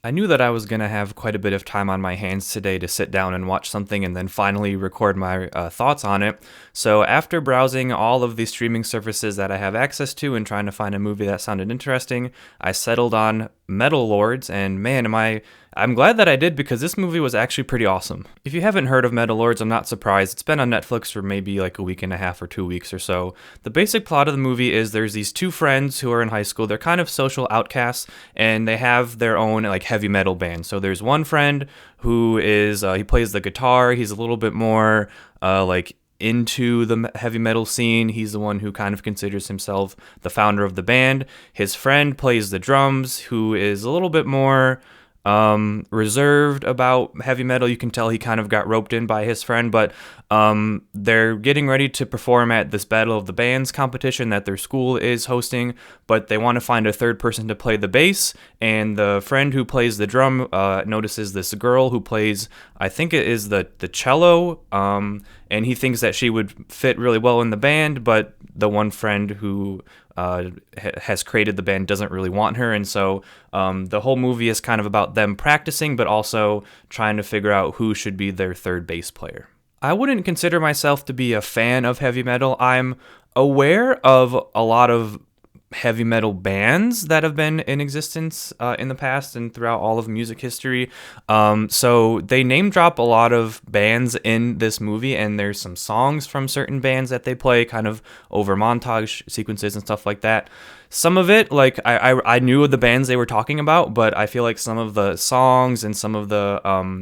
I knew that I was going to have quite a bit of time on my hands today to sit down and watch something and then finally record my thoughts on it. So, after browsing all of the streaming services that I have access to and trying to find a movie that sounded interesting, I settled on Metal Lords, and man, I'm glad that I did because this movie was actually pretty awesome. If you haven't heard of Metal Lords, I'm not surprised. It's been on Netflix for maybe like a week and a half or 2 weeks or so. The basic plot of the movie is there's these two friends who are in high school. They're kind of social outcasts and they have their own like heavy metal band. So there's one friend who is he plays the guitar. He's a little bit more like into the heavy metal scene. He's the one who kind of considers himself the founder of the band. His friend plays the drums, who is a little bit more reserved about heavy metal. You can tell he kind of got roped in by his friend, but they're getting ready to perform at this Battle of the Bands competition that their school is hosting, but they want to find a third person to play the bass, and the friend who plays the drum notices this girl who plays, I think it is the cello, and he thinks that she would fit really well in the band, but the one friend who has created the band doesn't really want her, and so the whole movie is kind of about them practicing, but also trying to figure out who should be their third bass player. I wouldn't consider myself to be a fan of heavy metal. I'm aware of a lot of heavy metal bands that have been in existence in the past and throughout all of music history. So they name drop a lot of bands in this movie, and there's some songs from certain bands that they play kind of over montage sequences and stuff like that. Some of it, like I knew of the bands they were talking about, but I feel like some of the songs and some of the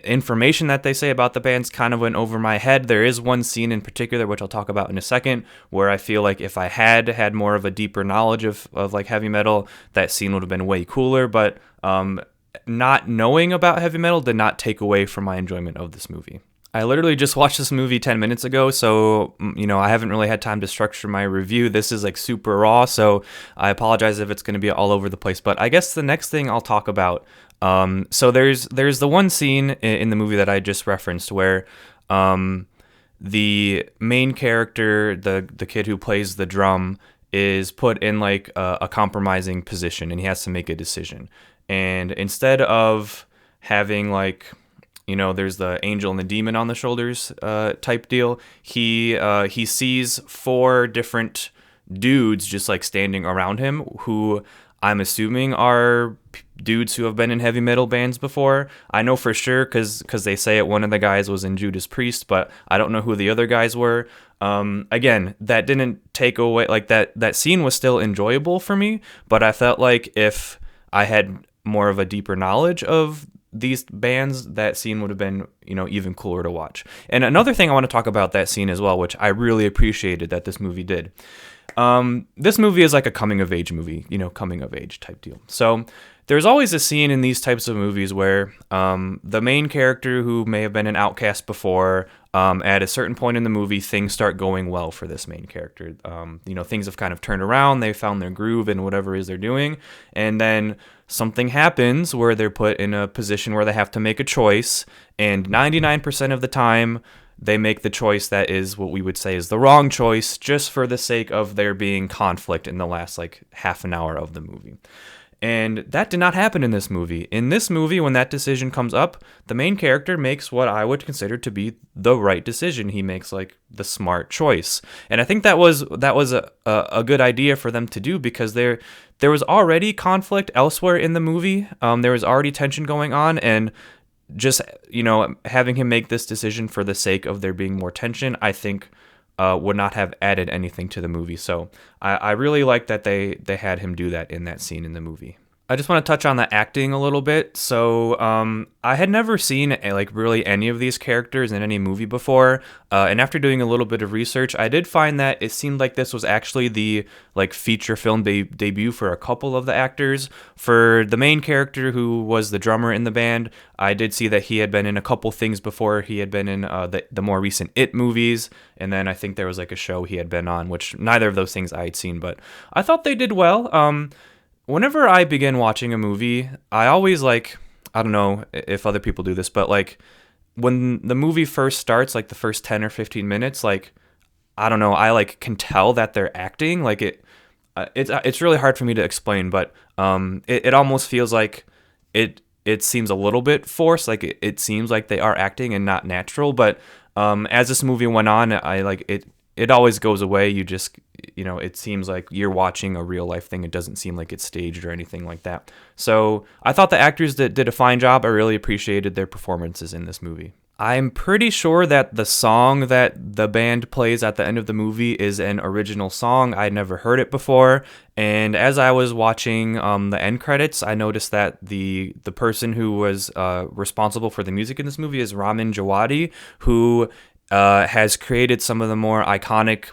information that they say about the bands kind of went over my head. There is one scene in particular, which I'll talk about in a second, where I feel like if I had more of a deeper knowledge of like heavy metal, that scene would have been way cooler. But not knowing about heavy metal did not take away from my enjoyment of this movie. I literally just watched this movie 10 minutes ago, so, I haven't really had time to structure my review. This is like super raw, so I apologize if it's going to be all over the place. But I guess the next thing I'll talk about, so there's the one scene in the movie that I just referenced where the main character, the kid who plays the drum, is put in like a compromising position, and he has to make a decision. And instead of having like, there's the angel and the demon on the shoulders type deal, he sees four different dudes just like standing around him who I'm assuming are dudes who have been in heavy metal bands before. I know for sure because they say it, one of the guys was in Judas Priest, but I don't know who the other guys were. Again, that didn't take away, like that scene was still enjoyable for me, but I felt like if I had more of a deeper knowledge of these bands, that scene would have been, even cooler to watch. And another thing I want to talk about that scene as well, which I really appreciated that this movie did. This movie is like a coming of age movie, coming of age type deal. So there's always a scene in these types of movies where the main character who may have been an outcast before, at a certain point in the movie, things start going well for this main character. Things have kind of turned around. They found their groove in whatever it is they're doing. And then something happens where they're put in a position where they have to make a choice. And 99% of the time, they make the choice that is what we would say is the wrong choice, just for the sake of there being conflict in the last like half an hour of the movie. And that did not happen in this movie. In this movie, when that decision comes up, the main character makes what I would consider to be the right decision. He makes like the smart choice. And I think that was a good idea for them to do, because there was already conflict elsewhere in the movie. There was already tension going on, and just, having him make this decision for the sake of there being more tension, I think would not have added anything to the movie. So I really like that they had him do that in that scene in the movie. I just want to touch on the acting a little bit. So I had never seen like really any of these characters in any movie before, and after doing a little bit of research, I did find that it seemed like this was actually the like feature film debut for a couple of the actors. For the main character, who was the drummer in the band, I did see that he had been in a couple things before. He had been in the more recent It movies, and then I think there was like a show he had been on, which neither of those things I had seen, but I thought they did well. Whenever I begin watching a movie, I always like, I don't know if other people do this, but like when the movie first starts, like the first 10 or 15 minutes, like, I don't know, I like can tell that they're acting. Like it's really hard for me to explain, but it almost feels like it seems a little bit forced. Like it seems like they are acting and not natural. But as this movie went on, I like it. It always goes away. You just, it seems like you're watching a real life thing. It doesn't seem like it's staged or anything like that. So I thought the actors did a fine job. I really appreciated their performances in this movie. I'm pretty sure that the song that the band plays at the end of the movie is an original song. I'd never heard it before, and as I was watching the end credits, I noticed that the person who was responsible for the music in this movie is Ramin Djawadi, who has created some of the more iconic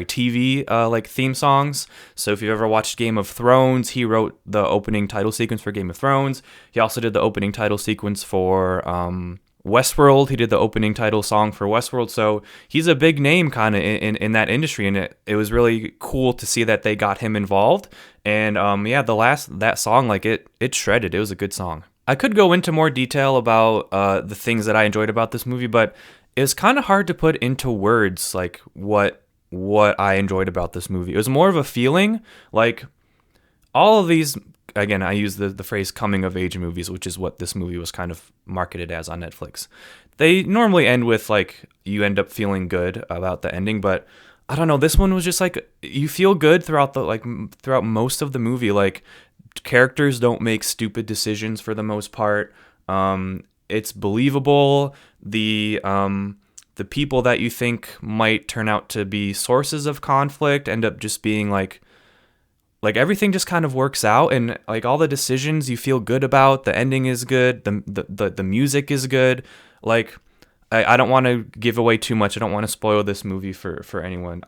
TV like theme songs. So if you've ever watched Game of Thrones, he wrote the opening title sequence for Game of Thrones. He also did the opening title sequence for Westworld. He did the opening title song for Westworld. So he's a big name kind of in that industry, and it was really cool to see that they got him involved. And that song, like it shredded. It was a good song. I could go into more detail about the things that I enjoyed about this movie, but it's kind of hard to put into words like what I enjoyed about this movie. It was more of a feeling. Like all of these, again, I use the phrase coming of age movies, which is what this movie was kind of marketed as on Netflix. They normally end with like you end up feeling good about the ending, but I don't know, this one was just like you feel good throughout most of the movie. Like characters don't make stupid decisions for the most part. It's believable. The people that you think might turn out to be sources of conflict end up just being like everything just kind of works out, and like all the decisions you feel good about. The ending is good. The music is good. Like I don't want to give away too much. I don't want to spoil this movie for anyone.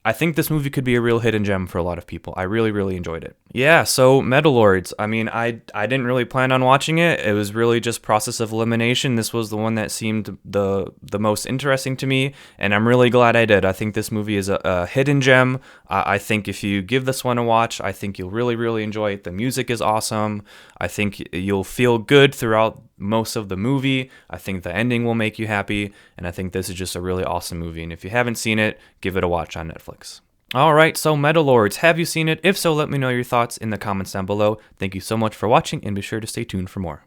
I think this movie could be a real hidden gem for a lot of people. I really, really enjoyed it. Yeah, so Metalords. I mean, I didn't really plan on watching it. It was really just process of elimination. This was the one that seemed the most interesting to me, and I'm really glad I did. I think this movie is a hidden gem. I think if you give this one a watch, I think you'll really, really enjoy it. The music is awesome. I think you'll feel good throughout most of the movie. I think the ending will make you happy, and I think this is just a really awesome movie. And if you haven't seen it, give it a watch on Netflix. Alright, so Metalords, have you seen it? If so, let me know your thoughts in the comments down below. Thank you so much for watching, and be sure to stay tuned for more.